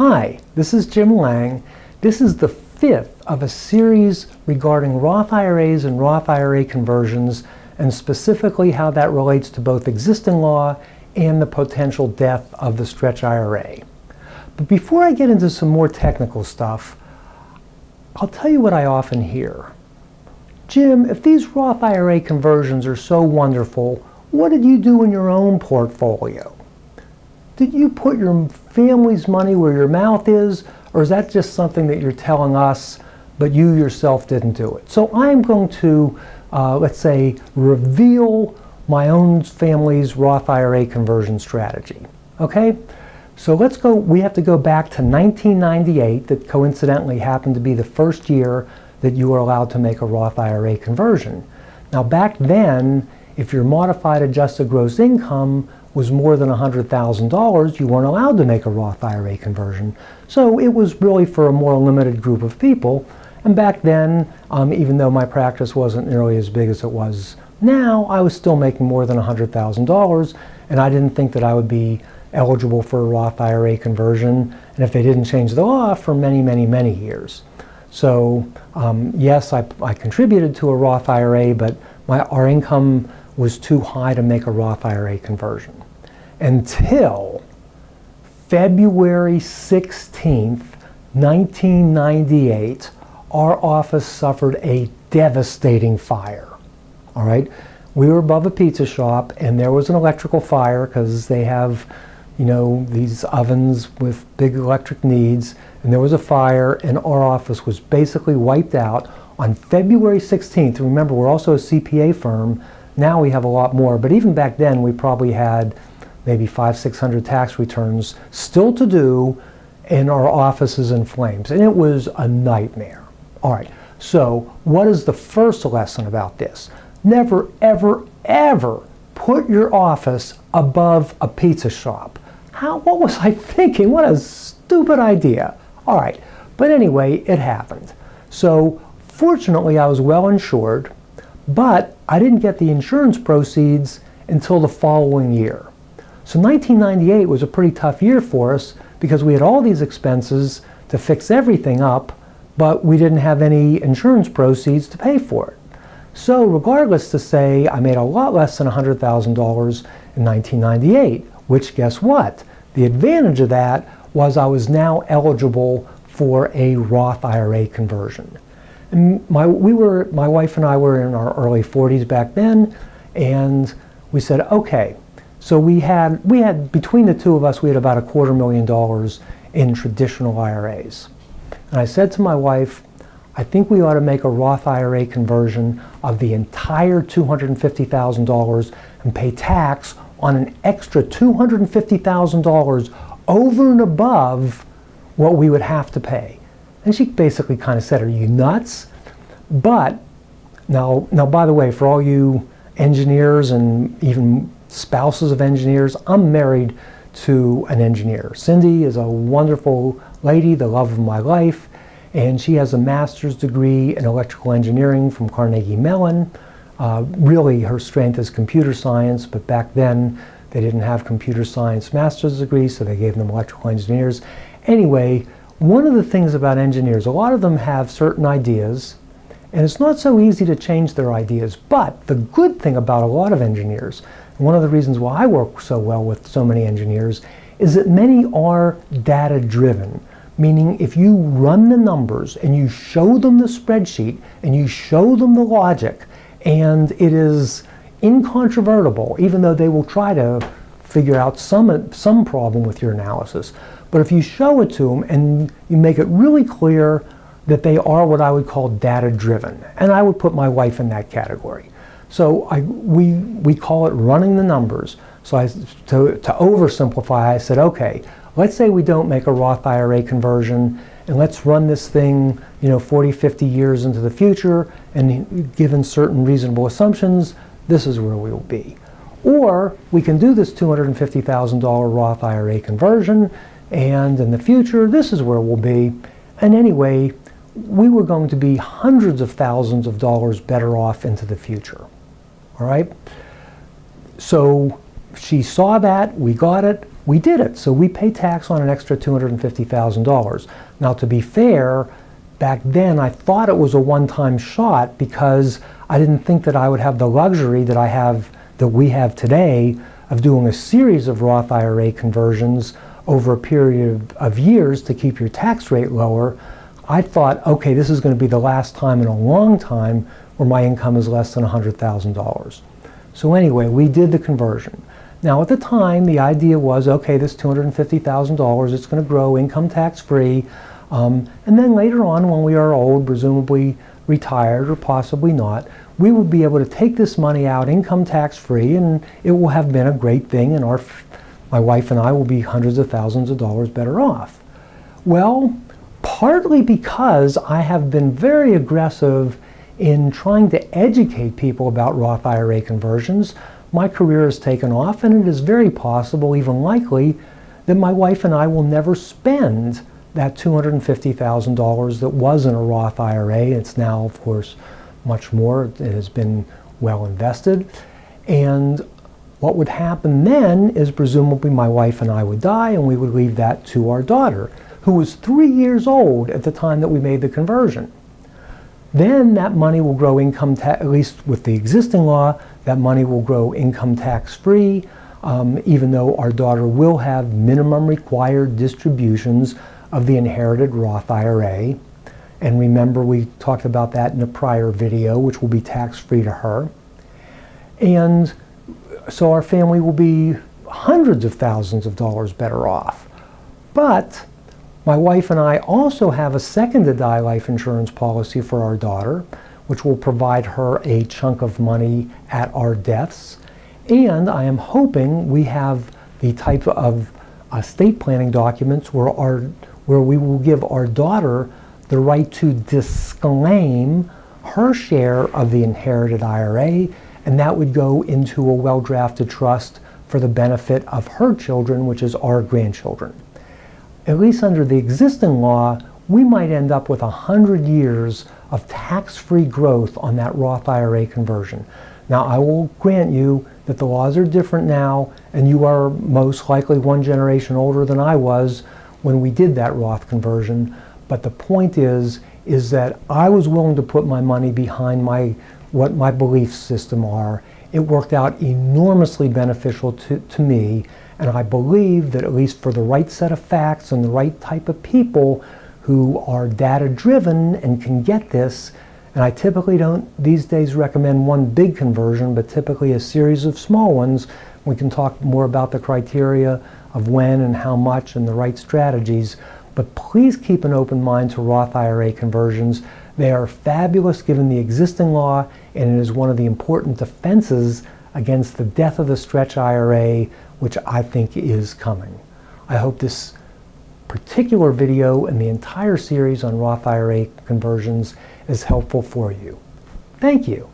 Hi, this is Jim Lange. This is the fifth of a series regarding Roth IRAs and Roth IRA conversions, and specifically how that relates to both existing law and the potential death of the stretch IRA. But before I get into some more technical stuff, I'll tell you what I often hear. Jim, if these Roth IRA conversions are so wonderful, what did you do in your own portfolio? Did you put your family's money where your mouth is, or is that just something that you're telling us, but you yourself didn't do it? So I'm going to, let's say, reveal my own family's Roth IRA conversion strategy. Okay? So let's go, we have to go back to 1998, that coincidentally happened to be the first year that you were allowed to make a Roth IRA conversion. Now back then, if your modified adjusted gross income was more than $100,000, you weren't allowed to make a Roth IRA conversion. So it was really for a more limited group of people. And back then, even though my practice wasn't nearly as big as it was now, I was still making more than $100,000, and I didn't think that I would be eligible for a Roth IRA conversion, and if they didn't change the law, for many, many, many years. So yes, I contributed to a Roth IRA, but our income was too high to make a Roth IRA conversion. Until February 16th, 1998, our office suffered a devastating fire. All right, we were above a pizza shop, and there was an electrical fire because they have, you know, these ovens with big electric needs, and there was a fire, and our office was basically wiped out on February 16th. Remember, we're also a CPA firm. Now we have a lot more, but even back then we probably had maybe 500-600 tax returns still to do, and our office is in flames, and it was a nightmare. All right, so what is the first lesson about this? Never, ever, ever put your office above a pizza shop. What was I thinking? What a stupid idea. All right, but anyway, it happened. So fortunately, I was well insured, but I didn't get the insurance proceeds until the following year. So 1998 was a pretty tough year for us because we had all these expenses to fix everything up, but we didn't have any insurance proceeds to pay for it. So regardless to say, I made a lot less than $100,000 in 1998, which guess what? The advantage of that was I was now eligible for a Roth IRA conversion. And my wife and I were in our early 40s back then, and we said, okay, so we had between the two of us, we had about $250,000 in traditional IRAs. And I said to my wife, I think we ought to make a Roth IRA conversion of the entire $250,000 and pay tax on an extra $250,000 over and above what we would have to pay. And she basically kind of said, are you nuts? But now by the way, for all you engineers and even spouses of engineers, I'm married to an engineer. Cindy is a wonderful lady, the love of my life, and she has a master's degree in electrical engineering from Carnegie Mellon. Really, her strength is computer science, but back then they didn't have computer science master's degrees, so they gave them electrical engineers. Anyway, one of the things about engineers, a lot of them have certain ideas, and it's not so easy to change their ideas. But the good thing about a lot of engineers, and one of the reasons why I work so well with so many engineers, is that many are data-driven. Meaning if you run the numbers and you show them the spreadsheet and you show them the logic, and it is incontrovertible, even though they will try to figure out some problem with your analysis. But if you show it to them and you make it really clear that they are what I would call data-driven, and I would put my wife in that category. So we call it running the numbers. So to oversimplify, I said, okay, let's say we don't make a Roth IRA conversion, and let's run this thing, 40, 50 years into the future, and given certain reasonable assumptions, this is where we will be. Or we can do this $250,000 Roth IRA conversion, and in the future, this is where we'll be. And anyway, we were going to be hundreds of thousands of dollars better off into the future. All right? So she saw that, we got it, we did it. So we pay tax on an extra $250,000. Now, to be fair, back then I thought it was a one-time shot because I didn't think that I would have the luxury that we have today of doing a series of Roth IRA conversions over a period of years to keep your tax rate lower. I thought, okay, this is going to be the last time in a long time where my income is less than $100,000. So anyway, we did the conversion. Now at the time, the idea was, okay, this $250,000, it's going to grow income tax free. And then later on, when we are old, presumably retired or possibly not, we will be able to take this money out income tax free, and it will have been a great thing, and my wife and I will be hundreds of thousands of dollars better off. Well, partly because I have been very aggressive in trying to educate people about Roth IRA conversions, my career has taken off, and it is very possible, even likely, that my wife and I will never spend that $250,000 that was in a Roth IRA. It's now, of course, much more. It has been well invested. And what would happen then is presumably my wife and I would die, and we would leave that to our daughter, who was 3 years old at the time that we made the conversion. Then that money will grow income tax, at least with the existing law, that money will grow income tax free, even though our daughter will have minimum required distributions of the inherited Roth IRA. And remember, we talked about that in a prior video, which will be tax free to her. And so our family will be hundreds of thousands of dollars better off. But my wife and I also have a second-to-die life insurance policy for our daughter, which will provide her a chunk of money at our deaths. And I am hoping we have the type of estate planning documents where we will give our daughter the right to disclaim her share of the inherited IRA, and that would go into a well-drafted trust for the benefit of her children, which is our grandchildren. At least under the existing law, we might end up with 100 years of tax-free growth on that Roth IRA conversion. Now, I will grant you that the laws are different now, and you are most likely one generation older than I was when we did that Roth conversion. But the point is that I was willing to put my money behind what my belief system are. It worked out enormously beneficial to me, and I believe that at least for the right set of facts and the right type of people who are data-driven and can get this, and I typically don't these days recommend one big conversion, but typically a series of small ones. We can talk more about the criteria of when and how much and the right strategies. But please keep an open mind to Roth IRA conversions. They are fabulous given the existing law, and it is one of the important defenses against the death of the stretch IRA, which I think is coming. I hope this particular video and the entire series on Roth IRA conversions is helpful for you. Thank you.